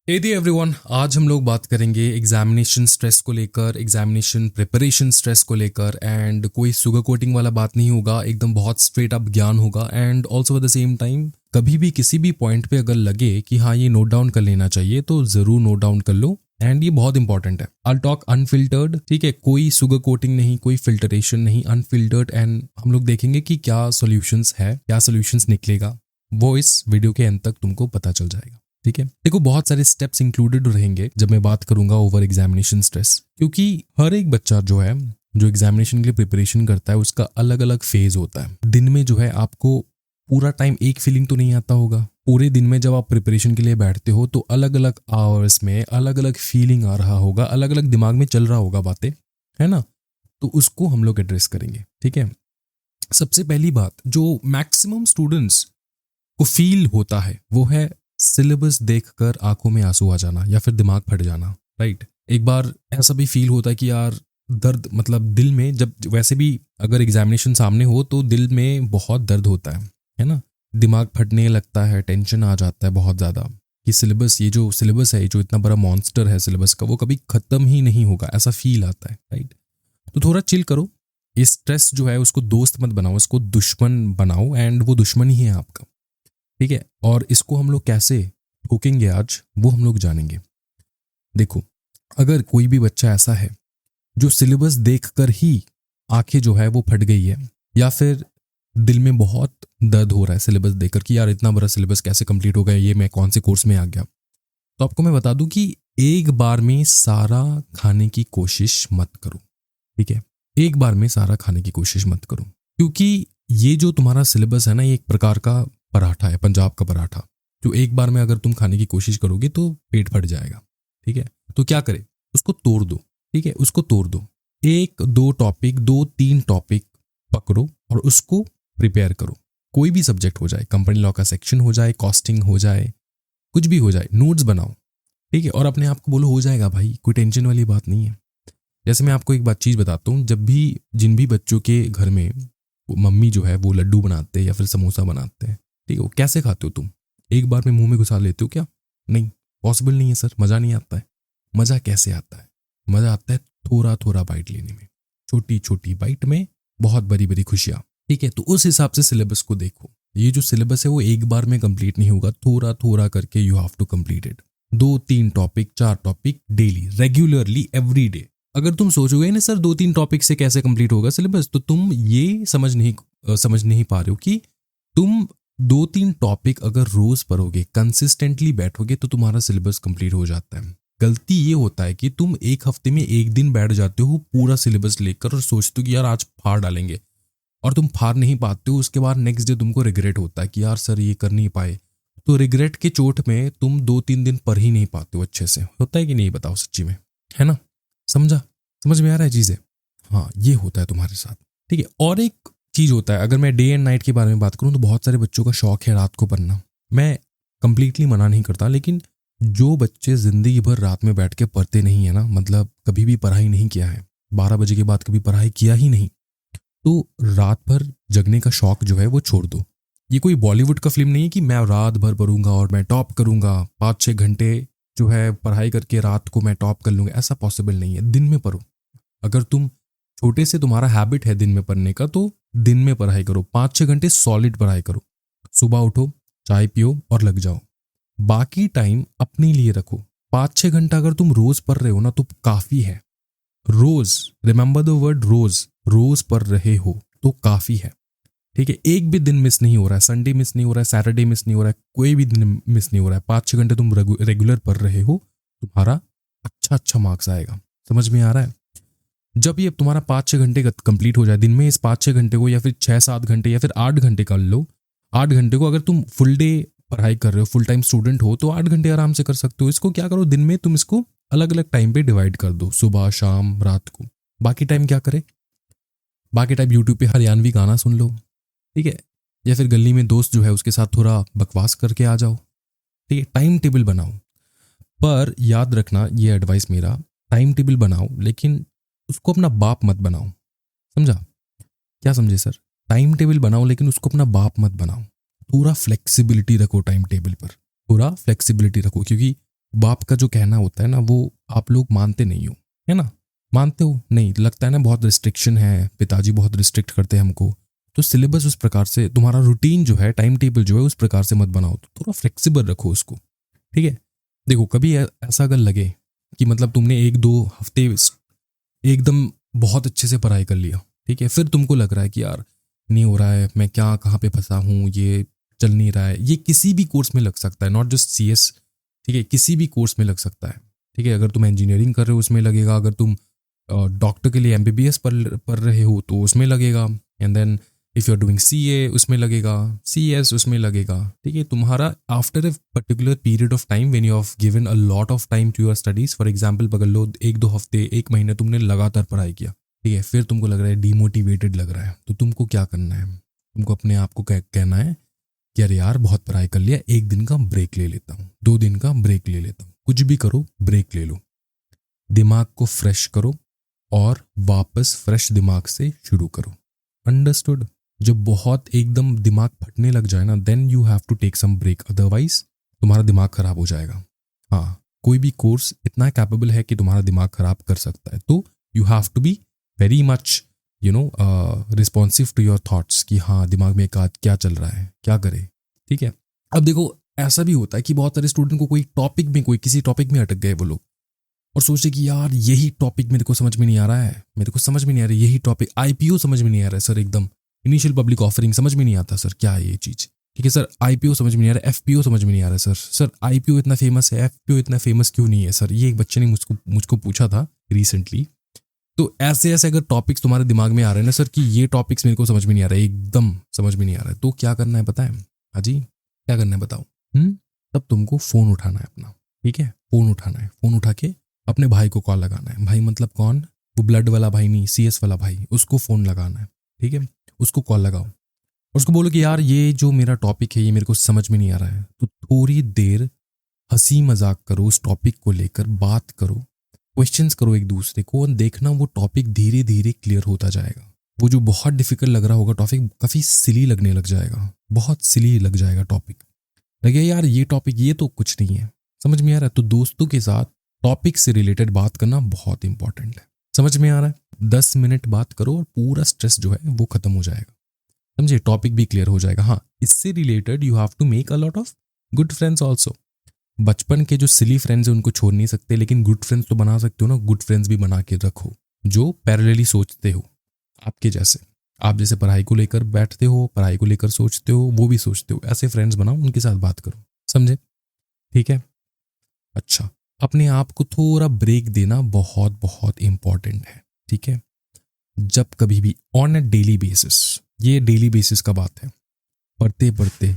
हे दी everyone, आज हम लोग बात करेंगे एग्जामिनेशन स्ट्रेस को लेकर, एग्जामिनेशन प्रिपरेशन स्ट्रेस को लेकर। एंड कोई सुगर कोटिंग वाला बात नहीं होगा, एकदम बहुत स्ट्रेट अप ज्ञान होगा। And also at the same time कभी भी किसी भी पॉइंट पे अगर लगे कि हाँ ये नोट डाउन कर लेना चाहिए तो जरूर नोट डाउन कर लो। एंड ये बहुत इंपॉर्टेंट है। आई टॉक अनफिल्टर्ड, ठीक है, कोई सुगर कोटिंग नहीं, कोई फिल्टरेशन नहीं, अनफिल्टर्ड। एंड हम लोग देखेंगे कि क्या सॉल्यूशंस है, क्या सॉल्यूशंस निकलेगा, वो इस वीडियो के अंत तक तुमको पता चल जाएगा। ठीक है, देखो बहुत सारे स्टेप्स इंक्लूडेड रहेंगे जब मैं बात करूंगा ओवर एग्जामिनेशन स्ट्रेस, क्योंकि हर एक बच्चा जो है जो एग्जामिनेशन के लिए प्रिपरेशन करता है उसका अलग अलग फेज होता है। दिन में जो है आपको पूरा टाइम एक फीलिंग तो नहीं आता होगा। पूरे दिन में जब आप प्रिपरेशन के लिए बैठते हो तो अलग अलग आवर्स में अलग अलग फीलिंग आ रहा होगा, अलग अलग दिमाग में चल रहा होगा बातें, है ना। तो उसको हम लोग एड्रेस करेंगे। ठीक है, सबसे पहली बात जो मैक्सिमम स्टूडेंट्स को फील होता है वो है सिलेबस देखकर आंखों में आंसू आ जाना या फिर दिमाग फट जाना। राइट, एक बार ऐसा भी फील होता है कि यार दर्द, मतलब दिल में, जब वैसे भी अगर एग्जामिनेशन सामने हो तो दिल में बहुत दर्द होता है ना। दिमाग फटने लगता है, टेंशन आ जाता है बहुत ज़्यादा कि सिलेबस, ये जो सिलेबस है, जो इतना बड़ा मॉन्स्टर है सिलेबस का, वो कभी ख़त्म ही नहीं होगा, ऐसा फील आता है। राइट, तो थोड़ा चिल करो। इस स्ट्रेस जो है उसको दोस्त मत बनाओ, इसको दुश्मन बनाओ। एंड वो दुश्मन ही है आपका। ठीक है, और इसको हम लोग कैसे ठोकेंगे आज वो हम लोग जानेंगे। देखो, अगर कोई भी बच्चा ऐसा है जो सिलेबस देखकर ही आंखें जो है वो फट गई है, या फिर दिल में बहुत दर्द हो रहा है सिलेबस देखकर कि यार इतना बड़ा सिलेबस कैसे कंप्लीट हो गया, ये मैं कौन से कोर्स में आ गया, तो आपको मैं बता दूं कि एक बार में सारा खाने की कोशिश मत करो। ठीक है, एक बार में सारा खाने की कोशिश मत करो, क्योंकि ये जो तुम्हारा सिलेबस है ना, ये एक प्रकार का पराठा है, पंजाब का पराठा, जो एक बार में अगर तुम खाने की कोशिश करोगे तो पेट फट जाएगा। ठीक है, तो क्या करे, उसको तोड़ दो। ठीक है, उसको तोड़ दो, एक दो टॉपिक, दो तीन टॉपिक पकड़ो और उसको प्रिपेयर करो। कोई भी सब्जेक्ट हो जाए, कंपनी लॉ का सेक्शन हो जाए, कॉस्टिंग हो जाए, कुछ भी हो जाए, नोट्स बनाओ। ठीक है, और अपने आप को बोलो हो जाएगा भाई, कोई टेंशन वाली बात नहीं है। जैसे मैं आपको एक बात चीज़ बताता हूँ, जब भी जिन भी बच्चों के घर में मम्मी जो है वो लड्डू बनाते हैं या फिर समोसा बनाते हैं, ठीक है, वो कैसे खाते हो तुम? एक बार में मुंह में घुसा लेते हो क्या? नहीं, पॉसिबल नहीं है सर, मज़ा नहीं आता है। मज़ा कैसे आता है? मज़ा आता है थोड़ा थोड़ा बाइट लेने में, छोटी छोटी बाइट में बहुत बड़ी बड़ी खुशियाँ। ठीक है, तो उस हिसाब से सिलेबस को देखो। ये जो सिलेबस है वो एक बार में कंप्लीट नहीं होगा, थोड़ा थोड़ा करके you have to complete it. दो तीन टॉपिक, चार topic daily, regularly, every day. अगर तुम सोचोगे ना सर दो तीन टॉपिक से कैसे कंप्लीट होगा सिलेबस, तो तुम ये समझ नहीं पा रहे हो कि तुम दो तीन टॉपिक अगर रोज पढ़ोगे, कंसिस्टेंटली बैठोगे, तो तुम्हारा सिलेबस कंप्लीट हो जाता है। गलती ये होता है कि तुम एक हफ्ते में एक दिन बैठ जाते हो पूरा सिलेबस लेकर और सोचते हो कि यार आज फाड़ डालेंगे, और तुम फाड़ नहीं पाते हो। उसके बाद नेक्स्ट डे तुमको रिग्रेट होता है कि यार सर ये कर नहीं पाए। तो रिग्रेट के चोट में तुम दो तीन दिन पढ़ ही नहीं पाते हो अच्छे से। होता है कि नहीं, बताओ सच्ची में, है ना? समझा? समझ में आ रहा है चीज़ें? हाँ, ये होता है तुम्हारे साथ। ठीक है, और एक चीज़ होता है, अगर मैं डे एंड नाइट के बारे में बात करूँ तो बहुत सारे बच्चों का शौक है रात को पढ़ना। मैं कंप्लीटली मना नहीं करता, लेकिन जो बच्चे ज़िंदगी भर रात में बैठ के पढ़ते नहीं है ना, मतलब कभी भी पढ़ाई नहीं किया है, 12 बजे के बाद कभी पढ़ाई किया ही नहीं, तो रात भर जगने का शौक जो है वो छोड़ दो। ये कोई बॉलीवुड का फिल्म नहीं है कि मैं रात भर पढ़ूंगा और मैं टॉप करूंगा, 5-6 घंटे जो है पढ़ाई करके रात को मैं टॉप कर लूंगा। ऐसा पॉसिबल नहीं है। दिन में पढ़ो। अगर तुम छोटे से तुम्हारा हैबिट है दिन में पढ़ने का, तो दिन में पढ़ाई करो, 5-6 घंटे सॉलिड पढ़ाई करो। सुबह उठो, चाय पियो और लग जाओ। बाकी टाइम अपने लिए रखो। 5-6 घंटा अगर तुम रोज पढ़ रहे हो ना तो काफी है। रोज, रिमेंबर द वर्ड रोज, रोज पढ़ रहे हो तो काफी है। ठीक है, एक भी दिन मिस नहीं हो रहा है, संडे मिस नहीं हो रहा है, सैटरडे मिस नहीं हो रहा है, कोई भी दिन मिस नहीं हो रहा है। 5-6 घंटे तुम रेगुलर पढ़ रहे हो, तुम्हारा अच्छा मार्क्स आएगा। समझ में आ रहा है? जब ये तुम्हारा 5-6 घंटे का कंप्लीट हो जाए दिन में, इस 5-6 घंटे को या फिर 6-7 घंटे या फिर 8 घंटे कर लो। 8 घंटे को अगर तुम फुल डे पढ़ाई कर रहे हो, फुल टाइम स्टूडेंट हो, तो 8 घंटे आराम से कर सकते हो। इसको क्या करो, दिन में तुम इसको अलग अलग टाइम पे डिवाइड कर दो, सुबह, शाम, रात को। बाकी टाइम क्या करे? बाकी टाइम यूट्यूब पे हरियाणवी गाना सुन लो। ठीक है, या फिर गली में दोस्त जो है उसके साथ थोड़ा बकवास करके आ जाओ। ठीक है, टाइम टेबल बनाओ। पर याद रखना, ये एडवाइस मेरा, टाइम टेबल बनाओ लेकिन उसको अपना बाप मत बनाओ। समझा? क्या समझे सर? टाइम टेबल बनाओ लेकिन उसको अपना बाप मत बनाओ। पूरा फ्लेक्सिबिलिटी रखो टाइम टेबल पर, पूरा फ्लेक्सिबिलिटी रखो, क्योंकि बाप का जो कहना होता है ना वो आप लोग मानते नहीं हो, है ना? मानते हो नहीं, लगता है ना बहुत रिस्ट्रिक्शन है, पिताजी बहुत रिस्ट्रिक्ट करते हैं हमको, तो सिलेबस उस प्रकार से, तुम्हारा रूटीन जो है, टाइम टेबल जो है उस प्रकार से मत बनाओ, तो थोड़ा फ्लेक्सिबल रखो उसको, ठीक है? देखो कभी ऐसा अगर लगे कि मतलब तुमने 1-2 हफ्ते एकदम बहुत अच्छे से पढ़ाई कर लिया, ठीक है, फिर तुमको लग रहा है कि यार नहीं हो रहा है, मैं क्या कहाँ पे फंसा हूँ, ये चल नहीं रहा है, ये किसी भी कोर्स में लग सकता है, नॉट जस्ट CS, ठीक है, किसी भी कोर्स में लग सकता है, ठीक है? अगर तुम इंजीनियरिंग कर रहे हो उसमें लगेगा, अगर तुम डॉक्टर के लिए MBBS पढ़ रहे हो तो उसमें लगेगा, and then if you are doing CA उसमें लगेगा, CS उसमें लगेगा, ठीक है? तुम्हारा after a particular period of time when you have given a lot of time to your studies, for example पकड़ लो 1-2 हफ्ते, 1 महीने तुमने लगातार पढ़ाई किया, ठीक है, फिर तुमको लग रहा है डिमोटिवेटेड लग रहा है, तो तुमको क्या करना है? तुमको अपने आप को कहना है कि अरे यार बहुत पढ़ाई कर लिया, 1 दिन का ब्रेक ले लेता हूँ, 2 दिन का ब्रेक ले लेता हूँ, कुछ भी करो ब्रेक ले लो, दिमाग को फ्रेश करो और वापस फ्रेश दिमाग से शुरू करो। अंडरस्टूड? जब बहुत एकदम दिमाग फटने लग जाए ना, then you have to take some break, otherwise तुम्हारा दिमाग खराब हो जाएगा। हाँ, कोई भी कोर्स इतना कैपेबल है कि तुम्हारा दिमाग खराब कर सकता है, तो you have to be very much responsive to your thoughts कि हाँ दिमाग में क्या चल रहा है, क्या करे, ठीक है? अब देखो ऐसा भी होता है कि बहुत सारे स्टूडेंट को कोई किसी टॉपिक में अटक गए वो लोग, और सोचे कि यार यही टॉपिक मेरे को समझ में नहीं आ रहा है, मेरे को समझ में नहीं आ रहा है, यही टॉपिक IPO समझ में नहीं आ रहा है सर, एकदम इनिशियल पब्लिक ऑफरिंग समझ में नहीं आता सर, क्या है ये चीज़, ठीक है सर, IPO समझ में नहीं आ रहा है, FPO समझ में नहीं आ रहा है सर IPO इतना फेमस है, FPO इतना फेमस क्यों नहीं है सर? ये एक बच्चे ने मुझको पूछा था रिसेंटली। तो ऐसे ऐसे अगर टॉपिक्स तुम्हारे दिमाग में आ रहे हैं ना सर कि ये टॉपिक्स मेरे को समझ में नहीं आ रहा है, एकदम समझ में नहीं आ रहा है, तो क्या करना है पता है? हाँ जी, क्या करना है बताओ? तब तुमको फ़ोन उठाना है अपना, ठीक है? फ़ोन उठाना है, फ़ोन उठा के अपने भाई को कॉल लगाना है। भाई मतलब कौन? वो ब्लड वाला भाई नहीं, CS वाला भाई, उसको फ़ोन लगाना है, ठीक है? उसको कॉल लगाओ और उसको बोलो कि यार ये जो मेरा टॉपिक है ये मेरे को समझ में नहीं आ रहा है, तो थोड़ी देर हंसी मजाक करो, उस टॉपिक को लेकर बात करो, क्वेश्चंस करो एक दूसरे को, और देखना वो टॉपिक धीरे धीरे क्लियर होता जाएगा। वो जो बहुत डिफिकल्ट लग रहा होगा टॉपिक, काफ़ी सिली लगने लग जाएगा, बहुत सिली लग जाएगा टॉपिक, लगे यार ये टॉपिक ये तो कुछ नहीं है, समझ में आ रहा है? तो दोस्तों के साथ टॉपिक से रिलेटेड बात करना बहुत इंपॉर्टेंट है। समझ में आ रहा है? 10 मिनट बात करो और पूरा स्ट्रेस जो है वो खत्म हो जाएगा, समझे? टॉपिक भी क्लियर हो जाएगा। हाँ, इससे related you have to make a lot of good friends also. बचपन के जो सिली फ्रेंड्स हैं उनको छोड़ नहीं सकते, लेकिन गुड फ्रेंड्स तो बना सकते हो ना। गुड फ्रेंड्स भी बना के रखो जो पैरेलली सोचते हो आपके जैसे। आप जैसे पढ़ाई को लेकर बैठते हो, पढ़ाई को लेकर सोचते हो, वो भी सोचते हो, ऐसे फ्रेंड्स बनाओ, उनके साथ बात करो, समझे? ठीक है। अच्छा, अपने आप को थोड़ा ब्रेक देना बहुत बहुत इंपॉर्टेंट है, ठीक है? जब कभी भी ऑन अ डेली बेसिस, ये डेली बेसिस का बात है, पढ़ते पढ़ते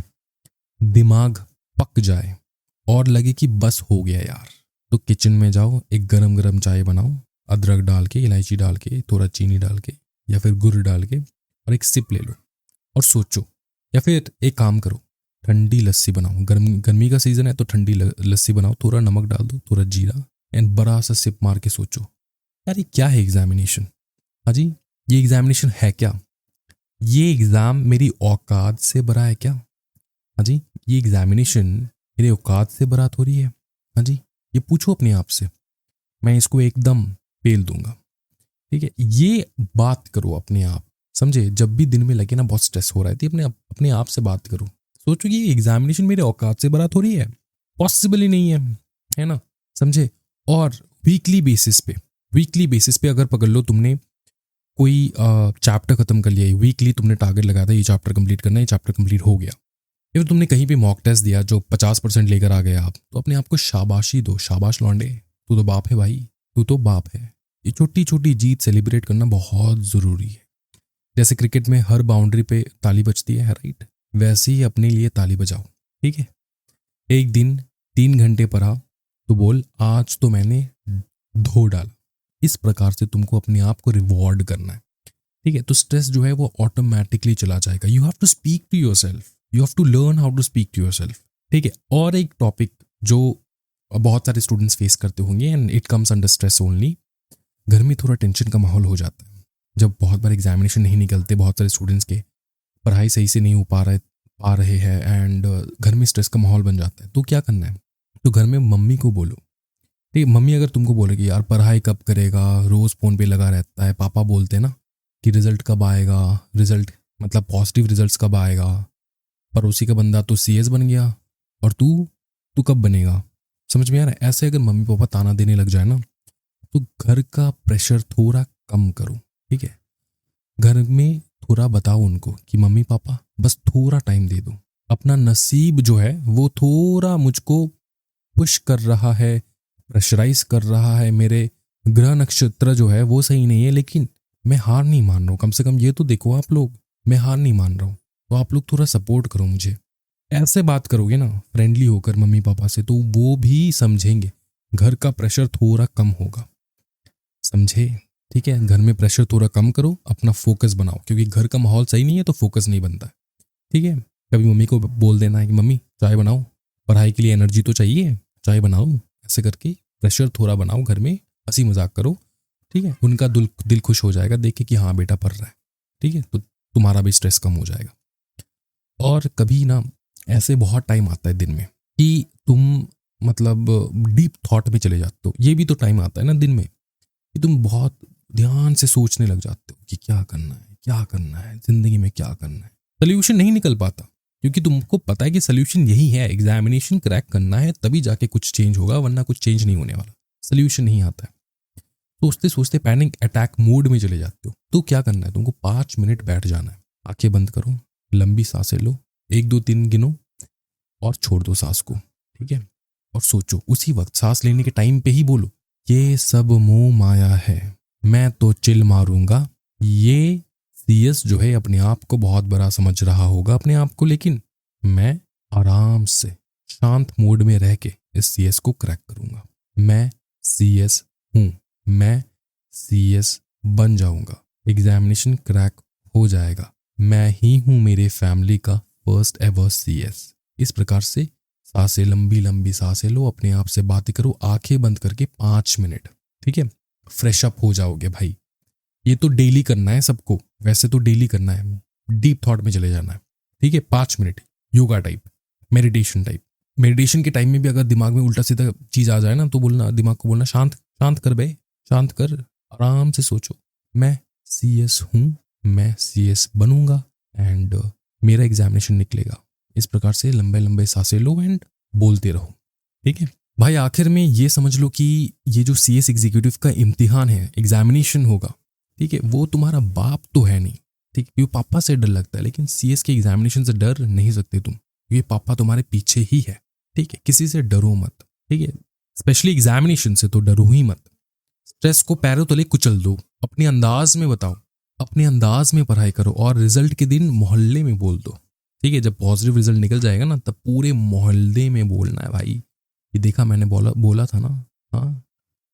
दिमाग पक जाए और लगे कि बस हो गया यार, तो किचन में जाओ, एक गरम गरम चाय बनाओ, अदरक डाल के, इलायची डाल के, थोड़ा चीनी डाल के या फिर गुड़ डाल के, और एक सिप ले लो और सोचो। या फिर एक काम करो, ठंडी लस्सी बनाओ, गर्मी का सीजन है तो ठंडी लस्सी बनाओ, थोड़ा नमक डाल दो, थोड़ा जीरा, एंड बड़ा सा सिप मार के सोचो यार ये क्या है एग्जामिनेशन? हाँ जी, ये एग्जामिनेशन है क्या? ये एग्जाम मेरी औकात से बड़ा है क्या? हाँ जी, ये एग्जामिनेशन मेरे औकात से बारात हो रही है? हाँ जी, ये पूछो अपने आप से, मैं इसको एकदम पेल दूंगा, ठीक है? ये बात करो अपने आप, समझे? जब भी दिन में लगे ना बहुत स्ट्रेस हो रहा है तो अपने आप से बात करो, सोचो कि ये एग्जामिनेशन मेरे औकात से बारात हो रही है? पॉसिबल ही नहीं है ना, समझे? और वीकली बेसिस पे अगर पकड़ लो तुमने कोई चैप्टर खत्म कर लिया, वीकली तुमने टारगेट लगाया था ये चैप्टर कंप्लीट करना है, ये चैप्टर कंप्लीट हो गया, फिर तुमने कहीं पे मॉक टेस्ट दिया जो 50% लेकर आ गए आप, तो अपने आप को शाबाशी दो, शाबाश लौंडे, तू तो बाप है भाई, तू तो बाप है। ये छोटी छोटी जीत सेलिब्रेट करना बहुत ज़रूरी है। जैसे क्रिकेट में हर बाउंड्री पे ताली बजती है, राइट? वैसे ही अपने लिए ताली बजाओ, ठीक है? एक दिन 3 घंटे पढ़ा तो बोल आज तो मैंने धो डाला। इस प्रकार से तुमको अपने आप को रिवॉर्ड करना है, ठीक है? तो स्ट्रेस जो है वो ऑटोमेटिकली चला जाएगा। You have to speak to yourself, you have to learn how to speak to yourself, ठीक है? और एक टॉपिक जो बहुत सारे स्टूडेंट्स फेस करते होंगे, and it comes under stress only, घर में थोड़ा टेंशन का माहौल हो जाता है। जब बहुत बार एग्जामिनेशन नहीं निकलते, बहुत सारे स्टूडेंट्स के पढ़ाई सही से नहीं हो पा रहे हैं, एंड घर में स्ट्रेस का माहौल बन जाता है, तो क्या करना है? तो घर में मम्मी को बोलो, ठीक है। मम्मी अगर तुमको बोलेगी यार पढ़ाई कब करेगा, रोज फोन पे लगा रहता है, पापा बोलते हैं ना कि रिजल्ट कब आएगा, रिजल्ट मतलब पॉजिटिव रिजल्ट्स कब आएगा, पड़ोसी का बंदा तो सीएस बन गया और तू तू कब बनेगा। समझ में आ रहा है? ऐसे अगर मम्मी पापा ताना देने लग जाए ना, तो घर का प्रेशर थोड़ा कम करो, ठीक है। घर में थोड़ा बताओ उनको कि मम्मी पापा बस थोड़ा टाइम दे दो, अपना नसीब जो है वो थोड़ा मुझको पुश कर रहा है, प्रेशराइज कर रहा है, मेरे ग्रह नक्षत्र जो है वो सही नहीं है, लेकिन मैं हार नहीं मान रहा हूँ। कम से कम ये तो देखो आप लोग, मैं हार नहीं मान रहा हूँ, तो आप लोग थोड़ा सपोर्ट करो मुझे। ऐसे बात करोगे ना फ्रेंडली होकर मम्मी पापा से, तो वो भी समझेंगे, घर का प्रेशर थोड़ा कम होगा, समझे? ठीक है, घर में प्रेशर थोड़ा कम करो, अपना फोकस बनाओ, क्योंकि घर का माहौल सही नहीं है तो फोकस नहीं बनता है, ठीक है। कभी मम्मी को बोल देना है कि मम्मी चाय बनाओ, पढ़ाई के लिए एनर्जी तो चाहिए, चाय बनाओ, ऐसे करके प्रेशर थोड़ा बनाओ घर में, हंसी मजाक करो, ठीक है। उनका दिल खुश हो जाएगा देख के कि हाँ बेटा पढ़ रहा है, ठीक है, तो तुम्हारा भी स्ट्रेस कम हो जाएगा। और कभी ना ऐसे बहुत टाइम आता है दिन में कि तुम मतलब डीप थॉट में चले जाते हो, ये भी तो टाइम आता है ना दिन में कि तुम बहुत ध्यान से सोचने लग जाते हो कि क्या करना है, क्या करना है जिंदगी में, क्या करना है। सोल्यूशन नहीं निकल पाता, क्योंकि तुमको पता है कि सोल्यूशन यही है, एग्जामिनेशन क्रैक करना है, तभी जाके कुछ चेंज होगा, वरना कुछ चेंज नहीं होने वाला। सोल्यूशन नहीं आता है, सोचते सोचते पैनिक अटैक मोड में चले जाते हो। तो क्या करना है तुमको, 5 मिनट बैठ जाना है, आंखें बंद करो, लंबी सांसें लो, 1 2 3 गिनो और छोड़ दो सांस को, ठीक है। और सोचो, उसी वक्त सांस लेने के टाइम पे ही बोलो, ये सब मोह माया है, मैं तो चिल मारूंगा। ये सीएस जो है अपने आप को बहुत बड़ा समझ रहा होगा अपने आप को, लेकिन मैं आराम से शांत मोड में रह के इस सीएस को क्रैक करूंगा। मैं सीएस हूं, मैं सीएस बन जाऊंगा, एग्जामिनेशन क्रैक हो जाएगा, मैं ही हूं मेरे फैमिली का फर्स्ट एवर सीएस। इस प्रकार से सांसें, लंबी लंबी सांसें लो, अपने आप से बातें करो, आंखें बंद करके 5 मिनट, ठीक है। फ्रेश अप हो जाओगे भाई। ये तो डेली करना है सबको, वैसे तो डेली करना है, डीप थॉट में चले जाना है, ठीक है। 5 minute yoga type, meditation type. Meditation के टाइम में भी अगर दिमाग में उल्टा सीधा चीज आ जाए ना, तो बोलना, दिमाग को बोलना शांत शांत कर बे, शांत कर, आराम से सोचो, मैं सीएस हूं, मैं सीएस बनूंगा एंड मेरा एग्जामिनेशन निकलेगा। इस प्रकार से लंबे लंबे सांसें लो एंड बोलते रहो, ठीक है भाई। आखिर में ये समझ लो कि ये जो सीएस एग्जीक्यूटिव का इम्तिहान है, एग्जामिनेशन होगा, ठीक है, वो तुम्हारा बाप तो है नहीं, ठीक है, क्योंकि पापा से डर लगता है, लेकिन सीएस के एग्जामिनेशन से डर नहीं सकते तुम, क्योंकि पापा तुम्हारे पीछे ही है, ठीक है। किसी से डरो मत, ठीक है, स्पेशली एग्जामिनेशन से तो डरो ही मत। स्ट्रेस को पैरों तले कुचल दो, अपने अंदाज में बताओ, अपने अंदाज में पढ़ाई करो, और रिजल्ट के दिन मोहल्ले में बोल दो, ठीक है। जब पॉजिटिव रिजल्ट निकल जाएगा ना, तब पूरे मोहल्ले में बोलना है भाई, ये देखा मैंने बोला था ना, हाँ,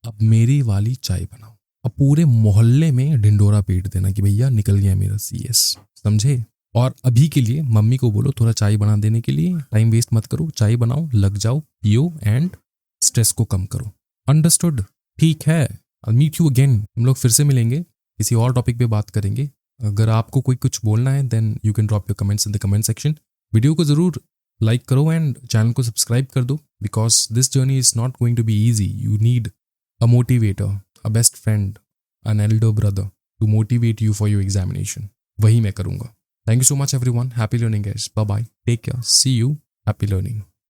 अब मेरी वाली चाय बनाओ। अब पूरे मोहल्ले में ढिंडोरा पीट देना कि भैया निकल गया मेरा सीएस, समझे। और अभी के लिए मम्मी को बोलो थोड़ा चाय बना देने के लिए, टाइम वेस्ट मत करो, चाय बनाओ, लग जाओ, पियो एंड स्ट्रेस को कम करो। अंडरस्टूड? ठीक है, आई मीट यू अगेन, हम लोग फिर से मिलेंगे, किसी और टॉपिक पे बात करेंगे। अगर आपको कोई कुछ बोलना है then you can drop your comments in the comment section. Video को ज़रूर लाइक करो एंड चैनल को सब्सक्राइब कर दो, because this journey is not going to be easy. You need a motivator, a best friend, an elder brother to motivate you for your examination. वही मैं करूँगा। Thank you so much everyone. Happy learning guys. Bye bye. Take care. See you. Happy learning.